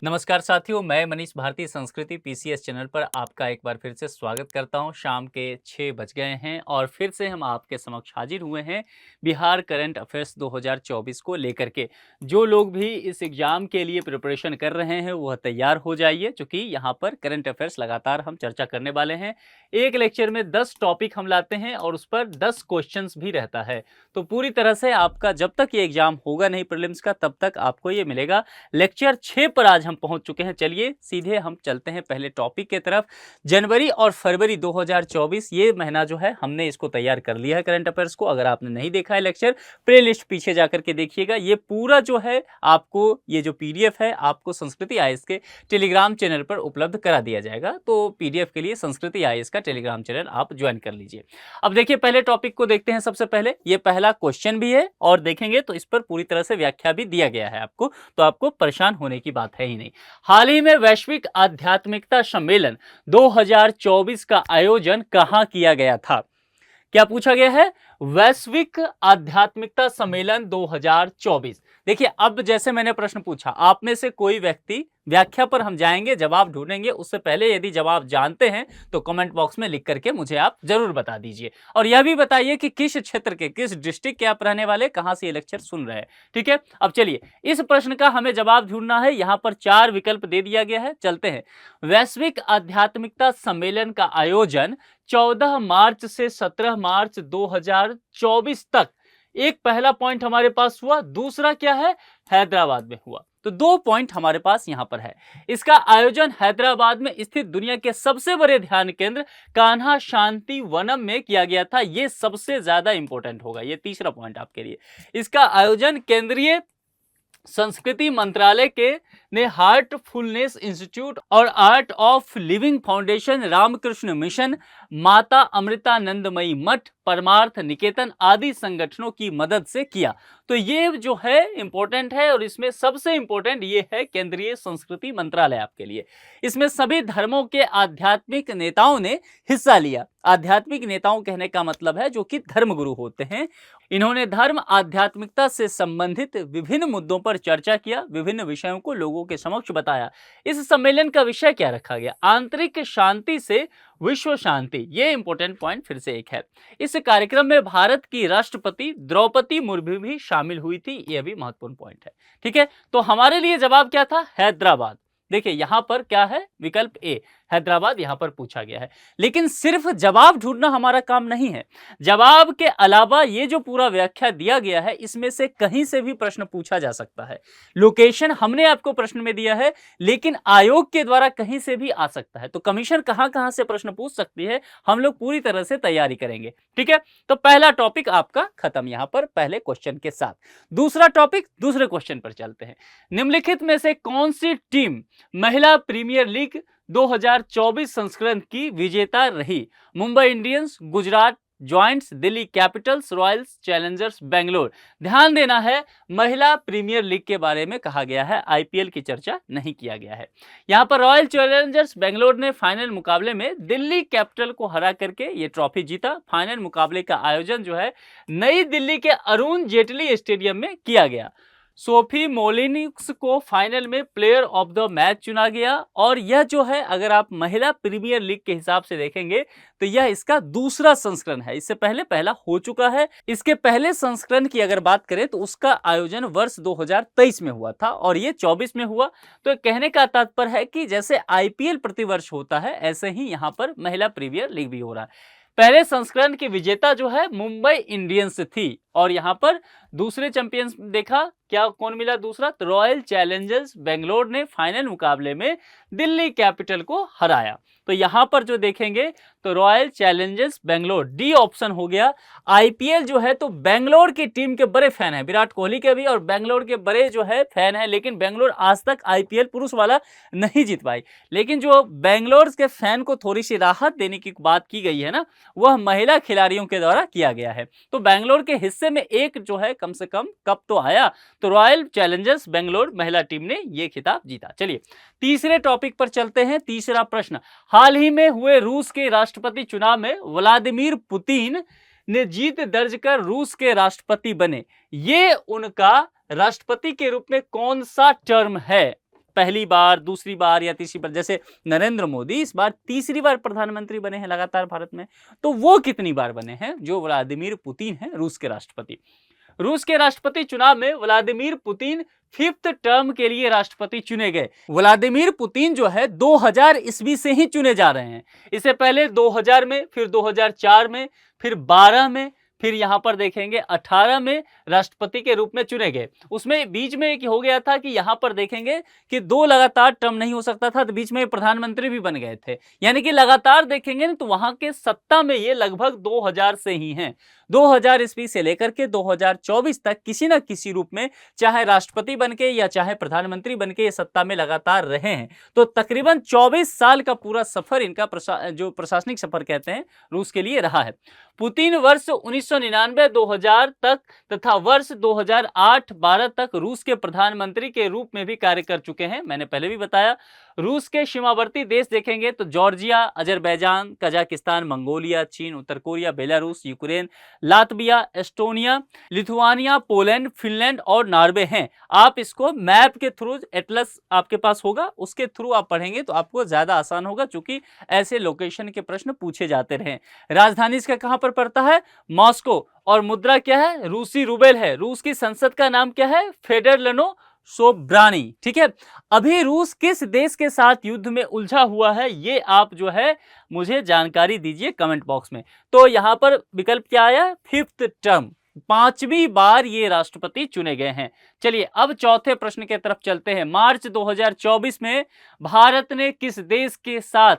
नमस्कार साथियों, मैं मनीष भारती संस्कृति पीसीएस चैनल पर आपका एक बार फिर से स्वागत करता हूं। शाम के 6 बज गए हैं और फिर से हम आपके समक्ष हाजिर हुए हैं बिहार करंट अफेयर्स 2024 को लेकर के। जो लोग भी इस एग्ज़ाम के लिए प्रिपरेशन कर रहे हैं वह तैयार हो जाइए, क्योंकि यहाँ पर करंट अफेयर्स लगातार हम चर्चा करने वाले हैं। एक लेक्चर में 10 टॉपिक हम लाते हैं और उस पर 10 क्वेश्चंस भी रहता है। तो पूरी तरह से आपका जब तक ये एग्ज़ाम होगा नहीं प्रीलिम्स का, तब तक आपको ये मिलेगा। लेक्चर 6 पर आज हम पहुंच चुके हैं। चलिए सीधे हम चलते हैं पहले टॉपिक की तरफ। जनवरी और फरवरी 2024 ये महीना जो है हमने इसको तैयार कर लिया है करंट अफेयर्स को। अगर आपने नहीं देखा है लेक्चर, प्लेलिस्ट पीछे जाकर के देखिएगा। ये पूरा जो है आपको ये जो पीडीएफ है आपको संस्कृति आईएएस के टेलीग्राम चैनल पर उपलब्ध करा दिया जाएगा। तो पीडीएफ के लिए संस्कृति आईएएस का टेलीग्राम चैनल आप ज्वाइन कर लीजिए। अब देखिए पहले टॉपिक को देखते हैं। सबसे पहले ये पहला क्वेश्चन भी है और देखेंगे तो इस पर पूरी तरह से व्याख्या भी दिया गया है आपको, तो आपको परेशान होने की बात है ही नहीं। हाल ही में वैश्विक आध्यात्मिकता सम्मेलन 2024 का आयोजन कहां किया गया था? क्या पूछा गया है? वैश्विक आध्यात्मिकता सम्मेलन 2024। देखिए, अब जैसे मैंने प्रश्न पूछा, आप में से कोई व्यक्ति, व्याख्या पर हम जाएंगे, जवाब ढूंढेंगे, उससे पहले यदि जवाब जानते हैं तो कमेंट बॉक्स में लिख करके मुझे आप जरूर बता दीजिए। और यह भी बताइए कि किस क्षेत्र के, किस डिस्ट्रिक्ट के आप रहने वाले, कहां से ये लेक्चर सुन रहे हैं। ठीक है, अब चलिए इस प्रश्न का हमें जवाब ढूंढना है। यहां पर 4 विकल्प दे दिया गया है, चलते हैं। वैश्विक आध्यात्मिकता सम्मेलन का आयोजन 14 मार्च से 17 मार्च 2024 तक। एक पहला पॉइंट हमारे पास हुआ। दूसरा क्या है? हैदराबाद में हुआ। तो 2 पॉइंट हमारे पास यहां पर है। इसका आयोजन हैदराबाद में स्थित दुनिया के सबसे बड़े ध्यान केंद्र कान्हा शांति वनम में किया गया था। यह सबसे ज्यादा इंपॉर्टेंट होगा, यह तीसरा पॉइंट आपके लिए। इसका आयोजन केंद्रीय संस्कृति मंत्रालय के ने हार्टफुलनेस इंस्टीट्यूट और art of living foundation, Ramakrishna mission, Mata Amritanandamayi मठ, परमार्थ निकेतन आदि संगठनों की मदद से किया। तो ये जो है इंपॉर्टेंट है और इसमें सबसे इंपॉर्टेंट ये है केंद्रीय संस्कृति मंत्रालय आपके लिए। इसमें सभी धर्मों के आध्यात्मिक नेताओं ने हिस्सा लिया। आध्यात्मिक नेताओं कहने का मतलब है जो कि धर्मगुरु होते हैं। इन्होंने धर्म आध्यात्मिकता से संबंधित विभिन्न मुद्दों पर चर्चा किया, विभिन्न विषयों को लोगों के समक्ष बताया। इस सम्मेलन का विषय क्या रखा गया? आंतरिक शांति से विश्व शांति। ये इंपॉर्टेंट पॉइंट फिर से एक है। इस कार्यक्रम में भारत की राष्ट्रपति द्रौपदी मुर्मू भी शामिल हुई थी। यह भी महत्वपूर्ण पॉइंट है। ठीक है, तो हमारे लिए जवाब क्या था? हैदराबाद। देखिए यहां पर क्या है? विकल्प ए, हैदराबाद यहां पर पूछा गया है। लेकिन सिर्फ जवाब ढूंढना हमारा काम नहीं है। जवाब के अलावा ये जो पूरा व्याख्या दिया गया है, इसमें से कहीं से भी प्रश्न पूछा जा सकता है। लोकेशन हमने आपको प्रश्न में दिया है, लेकिन आयोग के द्वारा कहीं से भी आ सकता है। तो कमीशन कहां कहां से प्रश्न पूछ सकती है, हम लोग पूरी तरह से तैयारी करेंगे। ठीक है, तो पहला टॉपिक आपका खत्म यहां पर पहले क्वेश्चन के साथ। दूसरा टॉपिक, दूसरे क्वेश्चन पर चलते हैं। निम्नलिखित में से कौन सी टीम महिला प्रीमियर लीग 2024 संस्करण की विजेता रही? Mumbai Indians, Gujarat joints, Delhi Capitals, Royals Challengers Bangalore. ध्यान देना है, महिला प्रीमियर लीग के बारे में कहा गया है, आईपीएल की चर्चा नहीं किया गया है। यहां पर रॉयल चैलेंजर्स बेंगलोर ने फाइनल मुकाबले में दिल्ली कैपिटल को हरा करके ये ट्रॉफी जीता। फाइनल मुकाबले का आयोजन जो है नई दिल्ली के अरुण जेटली स्टेडियम में किया गया। सोफी मोलिनिक्स को फाइनल में प्लेयर ऑफ द मैच चुना गया। और यह जो है, अगर आप महिला प्रीमियर लीग के हिसाब से देखेंगे तो यह इसका दूसरा संस्करण है। इससे पहले पहला हो चुका है। इसके पहले संस्करण की अगर बात करें तो उसका आयोजन वर्ष 2023 में हुआ था और ये 24 में हुआ। तो कहने का तात्पर्य है कि जैसे आईपीएल प्रतिवर्ष होता है, ऐसे ही यहां पर महिला प्रीमियर लीग भी हो रहा है। पहले संस्करण की विजेता जो है मुंबई इंडियंस थी और यहां पर दूसरे चैंपियंस देखा क्या कौन मिला दूसरा? तो रॉयल चैलेंजर्स बेंगलोर ने फाइनल मुकाबले में दिल्ली कैपिटल को हराया। तो यहां पर जो देखेंगे तो royal Challengers Bangalore, D option हो गया। आईपीएल जो है तो बेंगलोर की टीम के बड़े फैन हैं, विराट कोहली के भी और बेंगलोर के बड़े जो है फैन हैं। लेकिन बेंगलोर आज तक आईपीएल पुरुष वाला नहीं जीत पाई। लेकिन जो बेंगलोर के फैन को थोड़ी सी राहत देने की बात की गई है ना, वह महिला खिलाड़ियों के द्वारा किया गया है। तो बेंगलोर के हिस्से में एक जो है कम से कम कप तो आया। तो रॉयल चैलेंजर्स बेंगलोर महिला टीम ने यह खिताब जीता। चलिए तीसरे टॉपिक पर चलते हैं। तीसरा प्रश्न, हाल ही में हुए रूस के राष्ट्रपति चुनाव में व्लादिमीर पुतिन ने जीत दर्ज कर रूस के राष्ट्रपति बने। ये उनका राष्ट्रपति के रूप में कौन सा टर्म है? पहली बार, दूसरी बार या तीसरी बार, जैसे नरेंद्र मोदी इस बार तीसरी बार प्रधानमंत्री बने हैं लगातार भारत में, तो वो कितनी बार बने हैं? जो व्लादिमीर पुतिन है रूस के राष्ट्रपति। रूस के राष्ट्रपति चुनाव में व्लादिमीर पुतिन 5th टर्म के लिए राष्ट्रपति चुने गए। व्लादिमीर पुतिन जो है 2000 ईस्वी से ही चुने जा रहे हैं। इससे पहले 2000 में, फिर 2004 में, फिर 12 में, फिर यहां पर देखेंगे 18 में राष्ट्रपति के रूप में चुने गए। उसमें बीच में एक हो गया था कि यहां पर देखेंगे कि 2 लगातार टर्म नहीं हो सकता था, तो बीच में प्रधानमंत्री भी बन गए थे। यानी कि लगातार देखेंगे ना तो वहां के सत्ता में ये लगभग 2000 से ही हैं। 2000 ईस्वी से लेकर के 2024 तक किसी न किसी रूप में, चाहे राष्ट्रपति बनके या चाहे प्रधानमंत्री बनके, ये सत्ता में लगातार रहे हैं। तो तकरीबन 24 साल का पूरा सफर इनका जो प्रशासनिक सफर कहते हैं रूस के लिए रहा है। पुतिन वर्ष 1999-2000 तक तथा वर्ष 2008-12 तक रूस के प्रधानमंत्री के रूप में भी कार्य कर चुके हैं। मैंने पहले भी बताया। रूस के सीमावर्ती देश देखेंगे तो जॉर्जिया, अजरबैजान, कजाकिस्तान, मंगोलिया, चीन, उत्तर Korea, Belarus, Ukraine, Latvia, Estonia, Lithuania, Poland, Finland और नॉर्वे हैं। आप इसको मैप के थ्रू, एटलस आपके पास होगा, उसके थ्रू आप पढ़ेंगे तो आपको ज्यादा आसान होगा, क्योंकि ऐसे लोकेशन के प्रश्न पूछे जाते रहे। राजधानी इसका कहां पर पड़ता है? मॉस्को। और मुद्रा क्या है? रूसी रूबेल है। रूस की संसद का नाम क्या है? फेडरलनो सोब्रानी। ठीक है। अभी रूस किस देश के साथ युद्ध में उलझा हुआ है, ये आप जो है मुझे जानकारी दीजिए कमेंट बॉक्स में। तो यहां पर विकल्प क्या आया? 5th टर्म, 5वीं बार ये राष्ट्रपति चुने गए हैं। चलिए अब चौथे प्रश्न की तरफ चलते हैं। मार्च 2024 में भारत ने किस देश के साथ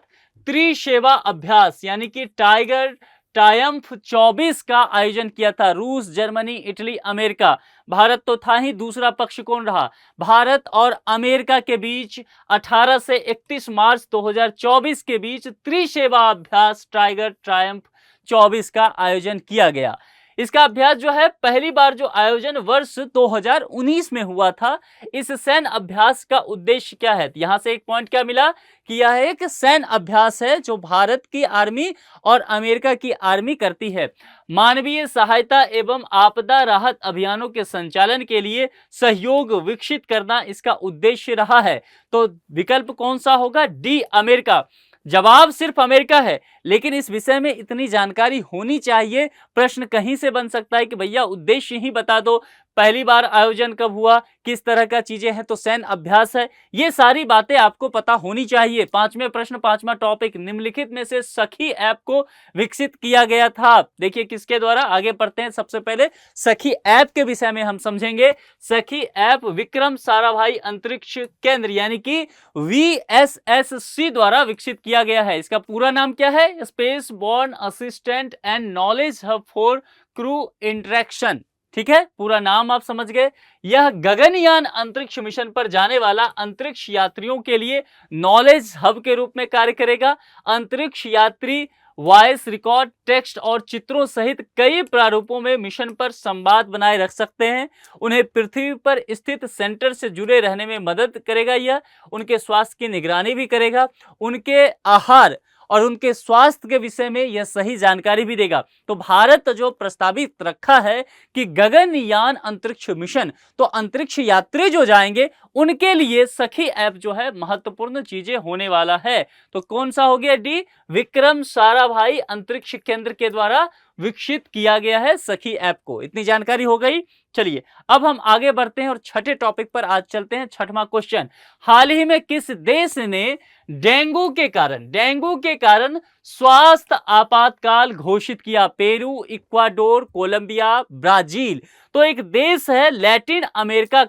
त्रिसेवा अभ्यास यानी कि टाइगर ट्रायम्फ 24 का आयोजन किया था? रूस, जर्मनी, इटली, अमेरिका। भारत तो था ही, दूसरा पक्ष कौन रहा? भारत और अमेरिका के बीच 18 से 31 मार्च 2024 के बीच त्रिसेवा अभ्यास टाइगर ट्रायम्फ 24 का आयोजन किया गया। इसका अभ्यास जो है, पहली बार जो आयोजन वर्ष 2019 में हुआ था। इस सैन्य अभ्यास का उद्देश्य क्या है? यहां से एक पॉइंट क्या मिला कि यह एक सैन्य अभ्यास है जो भारत की आर्मी और अमेरिका की आर्मी करती है। मानवीय सहायता एवं आपदा राहत अभियानों के संचालन के लिए सहयोग विकसित करना इसका उद्देश्य रहा है। तो विकल्प कौन सा होगा? D, America. जवाब सिर्फ अमेरिका है, लेकिन इस विषय में इतनी जानकारी होनी चाहिए। प्रश्न कहीं से बन सकता है कि भैया उद्देश्य ही बता दो, पहली बार आयोजन कब हुआ, किस तरह का चीजें हैं, तो सैन्य अभ्यास है। ये सारी बातें आपको पता होनी चाहिए। पांचवें प्रश्न, पांचवा टॉपिक, निम्नलिखित में से सखी ऐप को विकसित किया गया था। देखिए किसके द्वारा। आगे पढ़ते हैं। सबसे पहले सखी ऐप के विषय में हम समझेंगे। सखी ऐप विक्रम साराभाई अंतरिक्ष केंद्र यानी कि VSSC द्वारा विकसित किया गया है। इसका पूरा नाम क्या है? Space borne assistant and knowledge hub for crew interaction. ठीक है, पूरा नाम आप समझ गए। यह गगनयान अंतरिक्ष मिशन पर जाने वाला अंतरिक्ष यात्रियों के लिए नॉलेज हब के रूप में कार्य करेगा। अंतरिक्ष यात्री वॉइस रिकॉर्ड, टेक्स्ट और चित्रों सहित कई प्रारूपों में मिशन पर संवाद बनाए रख सकते हैं। उन्हें पृथ्वी पर स्थित सेंटर से जुड़े रहने में मदद करेगा। यह उनके स्वास्थ्य की निगरानी भी करेगा। उनके आहार और उनके स्वास्थ्य के विषय में यह सही जानकारी भी देगा। तो भारत जो प्रस्तावित रखा है कि गगनयान अंतरिक्ष मिशन, तो अंतरिक्ष यात्री जो जाएंगे उनके लिए सखी ऐप जो है महत्वपूर्ण चीजें होने वाला है। तो कौन सा हो गया? डी, विक्रम साराभाई अंतरिक्ष केंद्र के द्वारा विकसित किया गया है सखी ऐप को। इतनी जानकारी हो गई। चलिए अब हम आगे बढ़ते हैं और छठे टॉपिक पर आज चलते हैं। छठवां क्वेश्चन, हाल ही में किस देश ने डेंगू के कारण स्वास्थ्य आपातकाल घोषित किया? Peru, Ecuador, Colombia, Brazil. तो एक देश है लैटिन अमेरिका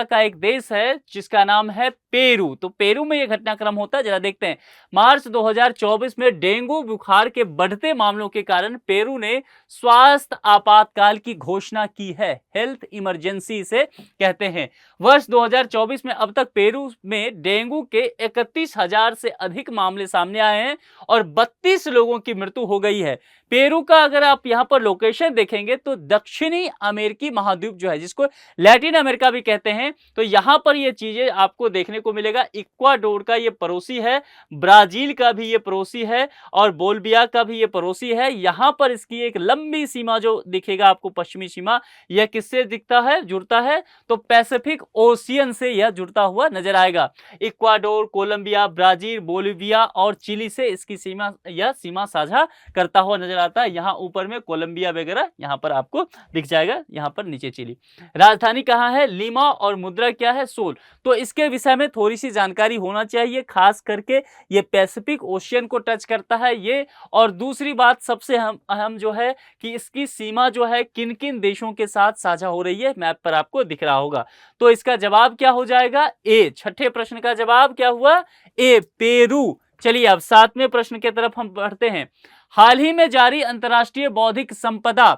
का एक देश है जिसका नाम है पेरू। तो पेरू में यह घटनाक्रम होता है, जरा देखते हैं। मार्च 2024 में डेंगू बुखार के बढ़ते मामलों के कारण पेरू ने स्वास्थ्य आपातकाल की घोषणा की है। हेल्थ इमरजेंसी से कहते हैं। वर्ष 2024 में अब तक पेरू में डेंगू के 31,000 से अधिक मामले सामने आए हैं और 32 लोगों की मृत्यु हो गई है। पेरू का अगर आप यहां पर लोकेशन देखेंगे तो दक्षिणी अमेरिकी महाद्वीप जो है, जिसको लैटिन अमेरिका भी कहते हैं, तो यहां पर ये चीजें आपको देखने देखने को मिलेगा। इक्वाडोर का ये पड़ोसी है, ब्राजील का भी ये पड़ोसी है और बोल्विया का भी ये पड़ोसी है। यहां पर इसकी एक लंबी सीमा जो दिखेगा आपको, पश्चिमी सीमा, यह किससे दिखता है, जुड़ता है, तो पैसिफिक ओशियन से यह जुड़ता हुआ नजर आएगा। इक्वाडोर, कोलंबिया, ब्राजील, बोलिविया और चिली से इसकी सीमा, यह सीमा साझा करता हुआ नजर आता है। यहां ऊपर में कोलंबिया वगैरह यहां पर आपको दिख जाएगा, यहां पर नीचे चिली। राजधानी कहां है, लीमा, और मुद्रा क्या है, सोल। तो इसके विषय में थोड़ी सी जानकारी होना चाहिए, खास करके ये पैसिफिक ओशियन को टच करता है ये। और दूसरी बात सबसे अहम जो है कि इसकी सीमा जो है किन किन देशों के साथ साझा हो रही है, मैप पर आपको दिख रहा होगा। तो इसका जवाब क्या हो जाएगा, ए। छठे प्रश्न का जवाब क्या हुआ, ए, पेरू। चलिए अब 7वें प्रश्न की तरफ हम बढ़ते हैं। हाल ही में जारी अंतर्राष्ट्रीय बौद्धिक संपदा,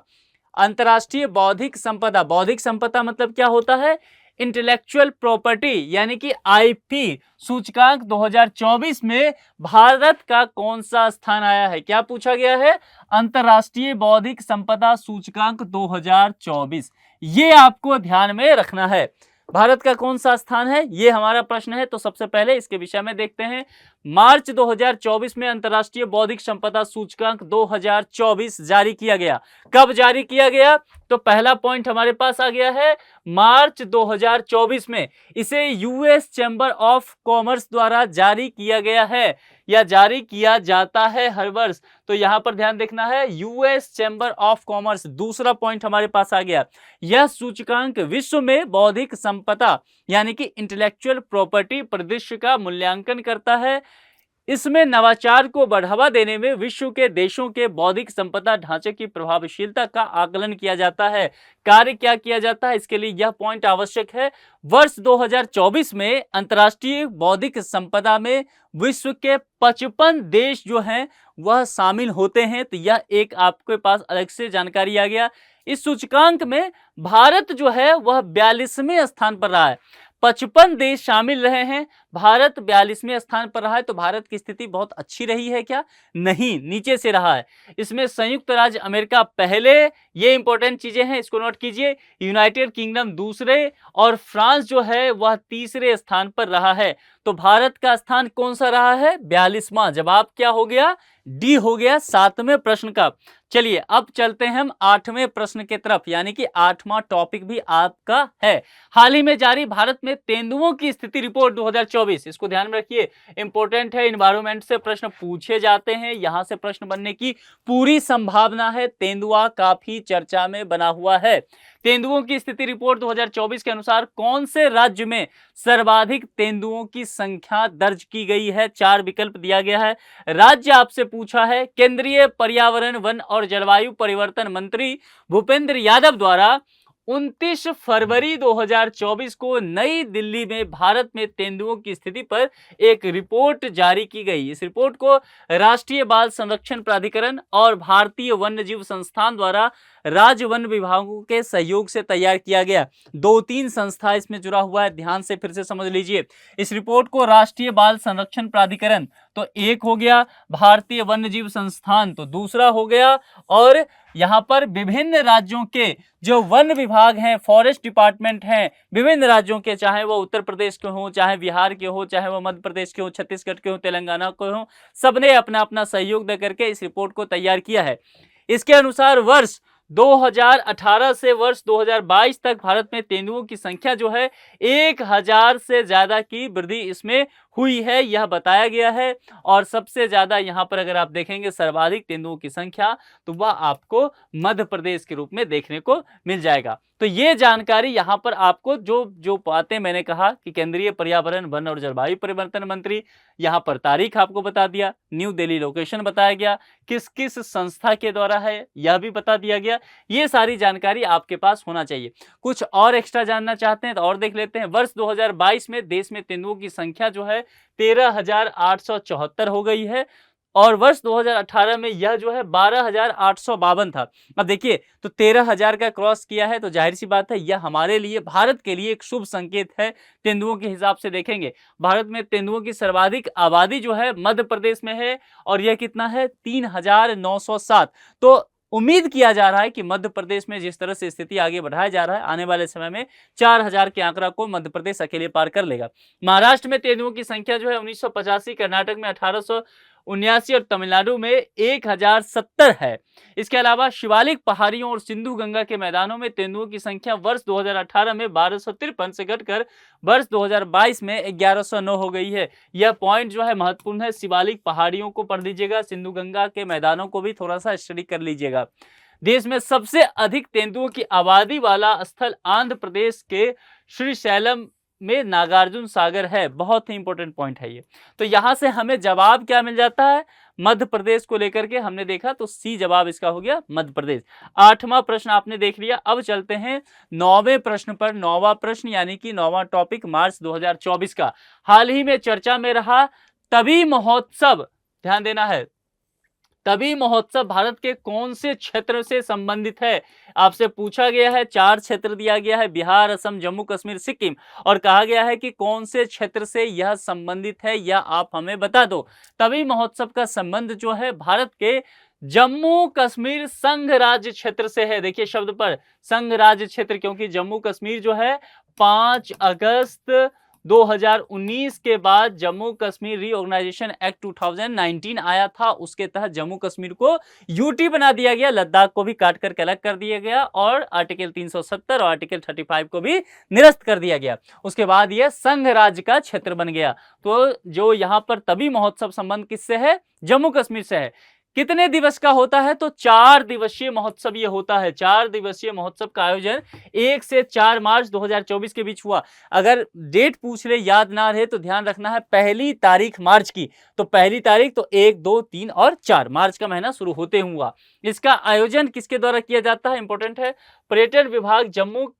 अंतर्राष्ट्रीय बौद्धिक संपदा, बौद्धिक संपदा मतलब क्या होता है, इंटेलेक्चुअल प्रॉपर्टी यानी कि आईपी सूचकांक 2024 में भारत का कौन सा स्थान आया है। क्या पूछा गया है, अंतर्राष्ट्रीय बौद्धिक संपदा सूचकांक 2024, ये आपको ध्यान में रखना है। भारत का कौन सा स्थान है, ये हमारा प्रश्न है। तो सबसे पहले इसके विषय में देखते हैं। मार्च 2024 में अंतर्राष्ट्रीय बौद्धिक संपदा सूचकांक 2024 जारी किया गया। कब जारी किया गया, तो पहला पॉइंट हमारे पास आ गया है, मार्च 2024 में। इसे यूएस चैम्बर ऑफ कॉमर्स द्वारा जारी किया गया है या जारी किया जाता है हर वर्ष। तो यहां पर ध्यान देखना है, यूएस चैम्बर ऑफ कॉमर्स। दूसरा पॉइंट हमारे पास आ गया, यह सूचकांक विश्व में बौद्धिक संपदा यानी कि इंटेलेक्चुअल प्रॉपर्टी परिदृश्य का मूल्यांकन करता है। इसमें नवाचार को बढ़ावा देने में विश्व के देशों के बौद्धिक संपदा ढांचे की प्रभावशीलता का आकलन किया जाता है। कार्य क्या किया जाता है, इसके लिए यह पॉइंट आवश्यक है। वर्ष 2024 में अंतर्राष्ट्रीय बौद्धिक संपदा में विश्व के 55 देश जो हैं वह शामिल होते हैं। तो यह एक आपके पास अलग से जानकारी आ गया। इस सूचकांक में भारत जो है वह 42वें स्थान पर रहा है। 55 देश शामिल रहे हैं, भारत 42वें स्थान पर रहा है। तो भारत की स्थिति बहुत अच्छी रही है क्या, नहीं, नीचे से रहा है। इसमें संयुक्त राज्य अमेरिका पहले, ये इंपॉर्टेंट चीजें हैं, इसको नोट कीजिए। यूनाइटेड किंगडम दूसरे और फ्रांस जो है वह तीसरे स्थान पर रहा है। तो भारत का स्थान कौन सा रहा है, 42वां। जवाब क्या हो गया, डी हो गया 7वें प्रश्न का। चलिए अब चलते हैं हम 8वें प्रश्न की तरफ, यानी कि 8वां टॉपिक भी आपका है। हाल ही में जारी भारत में तेंदुओं की स्थिति रिपोर्ट 2024, इसको ध्यान में रखिए, इंपॉर्टेंट है। एनवायरमेंट से प्रश्न पूछे जाते हैं, यहां से प्रश्न बनने की पूरी संभावना है। तेंदुआ काफी चर्चा में बना हुआ है। तेंदुओं की स्थिति रिपोर्ट 2024 के अनुसार कौन से राज्य में सर्वाधिक तेंदुओं की संख्या दर्ज की गई है, 4 विकल्प दिया गया है। राज्य आपसे पूछा है, केंद्रीय पर्यावरण, वन और जलवायु परिवर्तन मंत्री भूपेंद्र यादव द्वारा 29 फरवरी 2024 को नई दिल्ली में भारत में तेंदुओं की स्थिति पर एक रिपोर्ट जारी की गई। इस रिपोर्ट को राष्ट्रीय बाल संरक्षण प्राधिकरण और भारतीय वन्यजीव संस्थान द्वारा राज्य वन विभागों के सहयोग से तैयार किया गया। 2-3 संस्था इसमें जुड़ा हुआ है, ध्यान से फिर से समझ लीजिए। इस रिपोर्ट को राष्ट्रीय बाल संरक्षण प्राधिकरण तो एक हो गया, भारतीय वन्यजीव संस्थान तो दूसरा हो गया, और यहाँ पर विभिन्न राज्यों के जो वन विभाग हैं, फॉरेस्ट डिपार्टमेंट हैं विभिन्न राज्यों के, चाहे वो उत्तर प्रदेश के हों, चाहे बिहार के हो, चाहे वो मध्य प्रदेश के हो, छत्तीसगढ़ के हो, तेलंगाना के हो, सबने अपना अपना सहयोग दे करके इस रिपोर्ट को तैयार किया है। इसके अनुसार वर्ष 2018 से वर्ष 2022 तक भारत में तेंदुओं की संख्या जो है 1000 से ज्यादा की वृद्धि इसमें हुई है, यह बताया गया है। और सबसे ज्यादा यहाँ पर अगर आप देखेंगे सर्वाधिक तेंदुओं की संख्या, तो वह आपको मध्य प्रदेश के रूप में देखने को मिल जाएगा। तो ये जानकारी यहाँ पर आपको जो बातें मैंने कहा कि केंद्रीय पर्यावरण, वन और जलवायु परिवर्तन मंत्री, यहाँ पर तारीख आपको बता दिया, न्यू दिल्ली लोकेशन बताया गया, किस किस संस्था के द्वारा है यह भी बता दिया गया। ये सारी जानकारी आपके पास होना चाहिए। कुछ और एक्स्ट्रा जानना चाहते हैं तो और देख लेते हैं। वर्ष 2022 में देश में तेंदुओं की संख्या जो है 13,874 हो गई है, और वर्ष 2018 में यह जो है 12,852 था। अब देखिए, तो 13,000 का क्रॉस किया है, तो जाहिर सी बात है यह हमारे लिए, भारत के लिए एक शुभ संकेत है। तेंदुओं के हिसाब से देखेंगे, भारत में तेंदुओं की सर्वाधिक आबादी जो है मध्य प्रदेश में है, और यह कितना है 3,907। तो उम्मीद किया जा रहा है कि मध्य प्रदेश में जिस तरह से स्थिति आगे बढ़ाया जा रहा है, आने वाले समय में 4000 के आंकड़ा को मध्य प्रदेश अकेले पार कर लेगा। महाराष्ट्र में तेंदुओं की संख्या जो है 1985, कर्नाटक में 1879 और तमिलनाडु में 1070 है। इसके अलावा शिवालिक पहाड़ियों और सिंधु गंगा के मैदानों में तेंदुओं की संख्या वर्ष 2018 में 1253 से घटकर वर्ष 2022 में 1109 हो गई है। यह पॉइंट जो है महत्वपूर्ण है। शिवालिक पहाड़ियों को पढ़ लीजिएगा, सिंधु गंगा के मैदानों को भी थोड़ा सा स्टडी कर लीजिएगा। देश में सबसे अधिक तेंदुओं की आबादी वाला स्थल आंध्र प्रदेश के श्रीशैलम में नागार्जुन सागर है। बहुत ही इंपॉर्टेंट पॉइंट है ये। तो यहां से हमें जवाब क्या मिल जाता है मध्य प्रदेश को लेकर के हमने देखा, तो सी जवाब इसका हो गया मध्य प्रदेश। 8वां प्रश्न आपने देख लिया। अब चलते हैं 9वें प्रश्न पर। 9वां प्रश्न यानी कि 9वां टॉपिक मार्च 2024 का हाल ही में चर्चा में रहा तभी महोत्सव, ध्यान देना है, तभी महोत्सव भारत के कौन से क्षेत्र से संबंधित है? आपसे पूछा गया है, 4 क्षेत्र दिया गया है, बिहार, असम, जम्मू कश्मीर, सिक्किम, और कहा गया है कि कौन से क्षेत्र से यह संबंधित है या आप हमें बता दो। तभी महोत्सव का संबंध जो है भारत के जम्मू कश्मीर संघ राज्य क्षेत्र से है। देखिए शब्द पर संघ राज्य क्षेत्र, क्योंकि जम्मू कश्मीर जो है 5 अगस्त 2019 के बाद जम्मू कश्मीर रीऑर्गेनाइजेशन एक्ट 2019 आया था, उसके तहत जम्मू कश्मीर को यूटी बना दिया गया, लद्दाख को भी काट करके अलग कर दिया गया और आर्टिकल 370 और आर्टिकल 35 को भी निरस्त कर दिया गया। उसके बाद यह संघ राज्य का क्षेत्र बन गया। तो जो यहाँ पर तभी महोत्सव संबंध किससे है? जम्मू कश्मीर से है। कितने दिवस का होता है? तो 4 दिवसीय महोत्सव ये होता है। 4 दिवसीय महोत्सव का आयोजन 1 से 4 मार्च 2024 के बीच हुआ। अगर डेट पूछ ले, याद ना रहे, तो ध्यान रखना है पहली तारीख मार्च की। तो पहली तारीख तो 1, 2, 3 और 4 मार्च का महीना शुरू होते हुआ। इसका आयोजन किसके द्वारा किया जाता है? इंपॉर्टेंट है, पर्यटन विभाग जम्मू,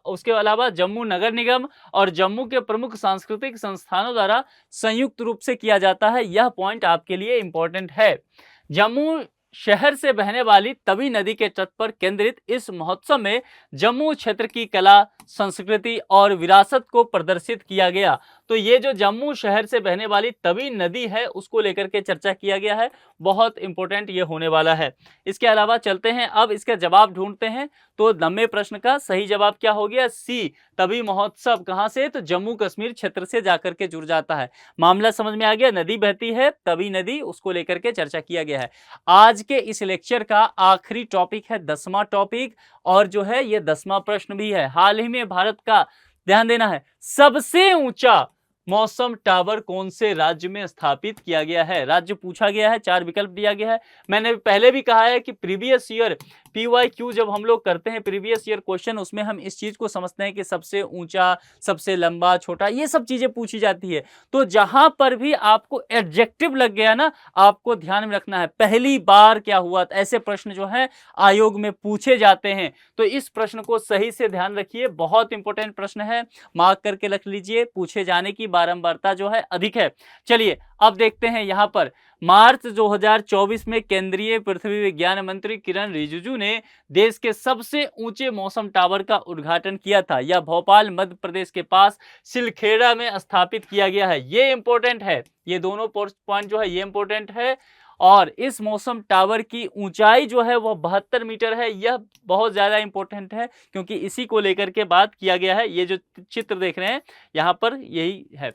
उसके अलावा जम्मू नगर निगम और जम्मू के प्रमुख सांस्कृतिक संस्थानों द्वारा संयुक्त रूप से किया जाता है। यह पॉइंट आपके लिए इंपॉर्टेंट है। जम्मू शहर से बहने वाली तवी नदी के तट पर केंद्रित इस महोत्सव में जम्मू क्षेत्र की कला, संस्कृति और विरासत को प्रदर्शित किया गया। तो ये जो जम्मू शहर से बहने वाली तवी नदी है उसको लेकर के चर्चा किया गया है। बहुत इंपॉर्टेंट ये होने वाला है। इसके अलावा चलते हैं, अब इसका जवाब ढूंढते हैं। तो 90वें प्रश्न का सही जवाब क्या हो गया? सी, तभी महोत्सव। कहां से? तो जम्मू कश्मीर क्षेत्र से जाकर के जुड़ जाता है। मामला समझ में आ गया। नदी बहती है, तवी नदी, उसको लेकर के चर्चा किया गया है। आज के इस लेक्चर का आखिरी टॉपिक है 10वां टॉपिक, और जो है ये 10वां प्रश्न भी है। हाल ही में भारत का, ध्यान देना है, सबसे ऊंचा मौसम टावर कौन से राज्य में स्थापित किया गया है? राज्य पूछा गया है, 4 विकल्प दिया गया है। मैंने पहले भी कहा है कि प्रीवियस ईयर PYQ जब हम लोग करते हैं प्रीवियस ईयर क्वेश्चन, उसमें हम इस चीज को समझते हैं कि सबसे ऊंचा, सबसे लंबा, छोटा, ये सब चीजें पूछी जाती है। तो जहां पर भी आपको एडजेक्टिव लग गया ना, आपको ध्यान में रखना है पहली बार क्या हुआ। ऐसे प्रश्न जो है आयोग में पूछे जाते हैं। तो इस प्रश्न को सही से ध्यान रखिए, बहुत इंपॉर्टेंट प्रश्न है, मार्क करके रख लीजिए। पूछे जाने की बारंबारता जो है अधिक है। चलिए अब देखते हैं यहां पर मार्च 2024 में केंद्रीय पृथ्वी विज्ञान मंत्री किरण रिजिजू ने देश के सबसे ऊंचे मौसम टावर का उद्घाटन किया था। यह भोपाल मध्य प्रदेश के पास सिलखेड़ा में स्थापित किया गया है। ये इंपॉर्टेंट है, ये दोनों पॉइंट जो है ये इंपॉर्टेंट है। और इस मौसम टावर की ऊंचाई जो है वह 72 मीटर है। यह बहुत ज्यादा इंपॉर्टेंट है क्योंकि इसी को लेकर के बात किया गया है। ये जो चित्र देख रहे हैं यहाँ पर यही है।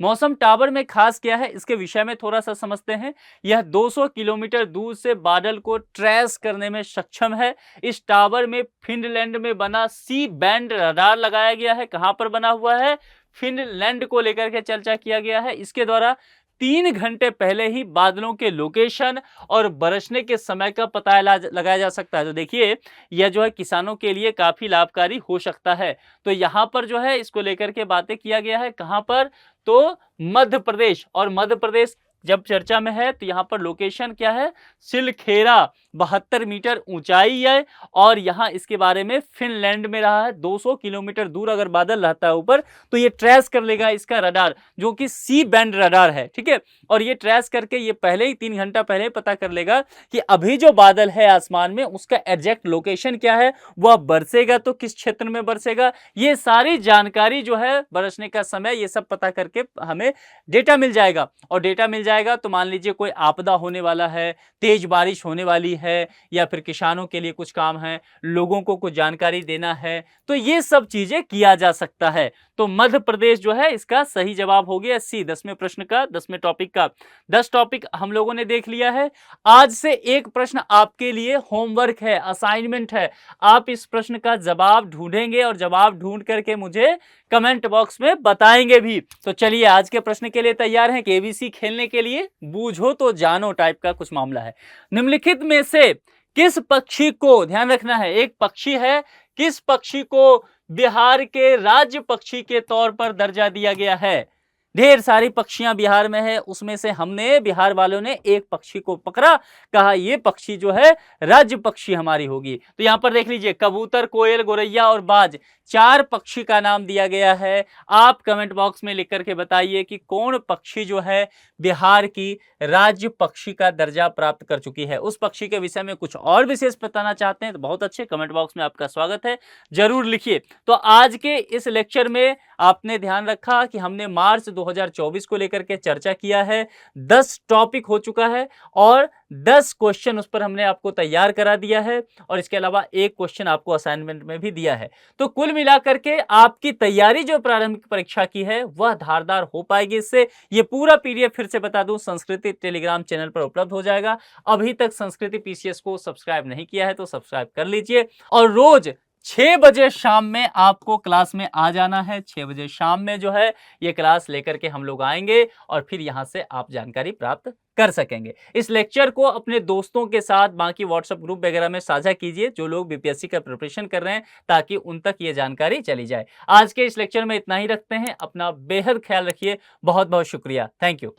मौसम टावर में खास क्या है, इसके विषय में थोड़ा सा समझते हैं। यह 200 किलोमीटर दूर से बादल को ट्रेस करने में सक्षम है। इस टावर में फिनलैंड में बना सी बैंड रडार लगाया गया है। कहां पर बना हुआ है? फिनलैंड को लेकर के चर्चा किया गया है। इसके द्वारा 3 घंटे पहले ही बादलों के लोकेशन और बरसने के समय का पता लगाया जा सकता है। तो देखिए यह जो है किसानों के लिए काफी लाभकारी हो सकता है। तो यहाँ पर जो है इसको लेकर के बातें किया गया है। कहाँ पर? तो मध्य प्रदेश। और मध्य प्रदेश जब चर्चा में है तो यहाँ पर लोकेशन क्या है? सिलखेड़ा, 72 मीटर ऊंचाई है। और यहाँ इसके बारे में फिनलैंड में रहा है। 200 किलोमीटर दूर अगर बादल रहता है ऊपर तो ये ट्रेस कर लेगा इसका रडार, जो कि सी बैंड रडार है, ठीक है। और ये ट्रेस करके ये पहले ही 3 घंटा पहले पता कर लेगा कि अभी जो बादल है आसमान में उसका एग्जैक्ट लोकेशन क्या है, वह बरसेगा तो किस क्षेत्र में बरसेगा। ये सारी जानकारी जो है बरसने का समय, ये सब पता करके हमें डेटा मिल जाएगा। और डेटा मिल जाएगा तो मान लीजिए कोई आपदा होने वाला है, तेज बारिश होने वाली है, या फिर किसानों के लिए कुछ काम है, लोगों को कुछ जानकारी देना है, तो ये सब चीजें किया जा सकता है। तो मध्य प्रदेश जो है इसका सही जवाब हो गया सी, 10वें प्रश्न का, 10वें टॉपिक का। 10 टॉपिक हम लोगों ने देख लिया है। आज से एक प्रश्न आपके लिए होमवर्क है, असाइनमेंट है। आप इस प्रश्न का जवाब ढूंढेंगे और जवाब ढूंढ करके मुझे कमेंट बॉक्स में बताएंगे भी। तो चलिए आज के प्रश्न के लिए तैयार हैं कि एबीसी खेलने के लिए? बूझो तो जानो टाइप का कुछ मामला है। निम्नलिखित में से किस पक्षी को, ध्यान रखना है, एक पक्षी है, किस पक्षी को बिहार के राज्य पक्षी के तौर पर दर्जा दिया गया है? ढेर सारी पक्षियां बिहार में है, उसमें से हमने, बिहार वालों ने एक पक्षी को पकड़ा, कहा ये पक्षी जो है राज्य पक्षी हमारी होगी। तो यहां पर देख लीजिए, कबूतर, कोयल, गोरैया और बाज, 4 पक्षी का नाम दिया गया है। आप कमेंट बॉक्स में लिख करके बताइए कि कौन पक्षी जो है बिहार की राज्य पक्षी का दर्जा प्राप्त कर चुकी है। उस पक्षी के विषय में कुछ और विशेष बताना चाहते हैं तो बहुत अच्छे, कमेंट बॉक्स में आपका स्वागत है, जरूर लिखिए। तो आज के इस लेक्चर में आपने ध्यान रखा कि हमने मार्च 2024 को लेकर के चर्चा किया है। 10 टॉपिक हो चुका है और 10 क्वेश्चन उस पर हमने आपको तैयार करा दिया है, और इसके अलावा एक क्वेश्चन आपको असाइनमेंट में भी दिया है। तो कुल मिलाकर के आपकी तैयारी जो प्रारंभिक परीक्षा की है वह धारदार हो पाएगी इससे। ये पूरा पीडीएफ फिर से बता दूं, संस्कृति टेलीग्राम चैनल पर उपलब्ध हो जाएगा। अभी तक संस्कृति पीसीएस को सब्सक्राइब नहीं किया है तो सब्सक्राइब कर लीजिए, और रोज 6 बजे शाम में आपको क्लास में आ जाना है। 6 बजे शाम में जो है ये क्लास लेकर के हम लोग आएंगे और फिर यहां से आप जानकारी प्राप्त कर सकेंगे। इस लेक्चर को अपने दोस्तों के साथ बाकी व्हाट्सएप ग्रुप वगैरह में साझा कीजिए जो लोग बीपीएससी का प्रिपरेशन कर रहे हैं, ताकि उन तक ये जानकारी चली जाए। आज के इस लेक्चर में इतना ही रखते हैं। अपना बेहद ख्याल रखिए। बहुत बहुत शुक्रिया। Thank you.